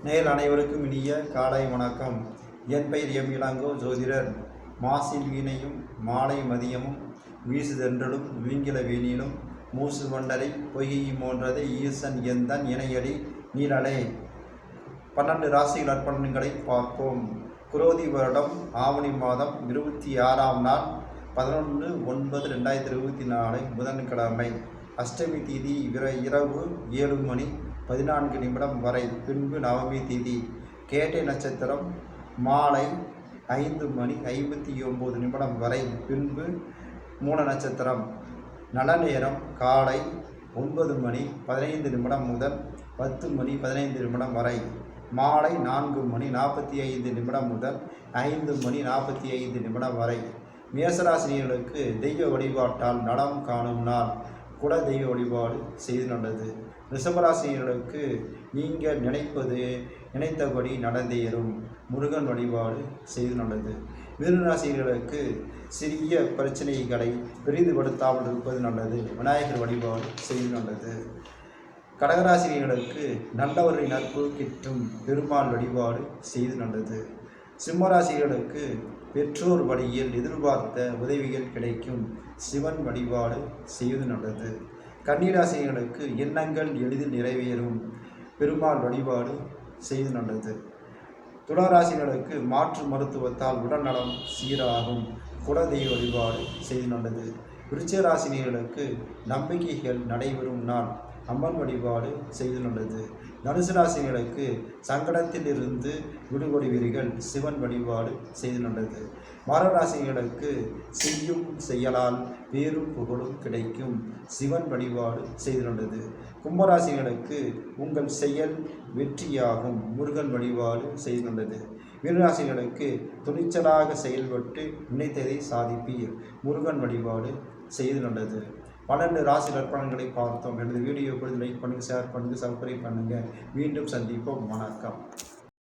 நேயர் அனைவருக்கும் இனிய காலை வணக்கம். என் பெயர் எம் இளங்கோ ஜோதிடர். மாசில் வீணையும் மாலை மதியமும் வீசுதென்றலும் வீங்கில வேணியிலும் மூசு வண்டரை பொய்கையும் போன்றதை ஈசன் எந்தன் இணையடி நீலலே. 12 ராசிகள் அர்ப்பணங்களை பார்ப்போம். குரோதி வருடம் ஆவணி மாதம் 26ஆம் நாள் 11/9/2024 புதன்கிழமை. அஷ்டமி தீதி இரவு 7:14 வரை. பின்பு நவமி தீதி. கேட்டை நட்சத்திரம் மாலை 5:59 வரை. பின்பு மூல நட்சத்திரம். நல்ல நேரம் காலை 9:15 முதல் 10:15 வரை. மாலை 4:45 முதல் 5:45 வரை. மேசராசினியர்களுக்கு தெய்வ வழிபாட்டால் நலம் காணும் நாள். குல தெய்வ வழிபாடு செய்து நல்லது. ரிஷபராசினியர்களுக்கு நீங்கள் நினைத்தபடி நடந்தேறும். முருகன் வழிபாடு செய்து நல்லது. மிதுனராசினியர்களுக்கு சிறிய பிரச்சனைகளை பெரிதுபடுத்தாமல் இருப்பது நல்லது. விநாயகர் வழிபாடு செய்து நல்லது. கடகராசினியர்களுக்கு நல்லவரின் நட்பு கிட்டும். பெருமாள் வழிபாடு செய்து நல்லது. சிம்மராசிகளுக்கு பெற்றோர் வழியில் எதிர்பார்த்த உதவிகள் கிடைக்கும். சிவன் வழிபாடு செய்வது நல்லது. கன்னிராசிகளுக்கு எண்ணங்கள் எளிதில் நிறைவேறும். பெருமாள் வழிபாடு செய்து நல்லது. துளாராசிகளுக்கு மாற்று மருத்துவத்தால் உடல் நலம் சீராகும். குலதெய்வ வழிபாடு செய்து நல்லது. விருச்சிகராசினியர்களுக்கு நம்பிக்கைகள் நடைபெறும் நாள். அம்மன் வழிபாடு செய்து நல்லது. தனுசு ராசினியர்களுக்கு சங்கடத்தில் இருந்து விடுபடுவீர்கள். சிவன் வழிபாடு செய்து நல்லது. மகராசினியர்களுக்கு செய்யும் செயலால் பேரும் புகழும் கிடைக்கும். சிவன் வழிபாடு செய்து நல்லது. கும்பராசினியர்களுக்கு உங்கள் செயல் வெற்றியாகும். முருகன் வழிபாடு செய்து நல்லது. மீனராசினியர்களுக்கு துணிச்சலாக செயல்பட்டு நினைத்ததை சாதிப்பீர். முருகன் வழிபாடு செய்து நல்லது. 12 ராசி அர்ப்பணங்களை பார்த்தோம். எனது வீடியோ லைக் பண்ணுங்கள், ஷேர் பண்ணுங்கள், சப்ஸ்கிரைப் பண்ணுங்கள். மீண்டும் சந்திப்போம். வணக்கம்.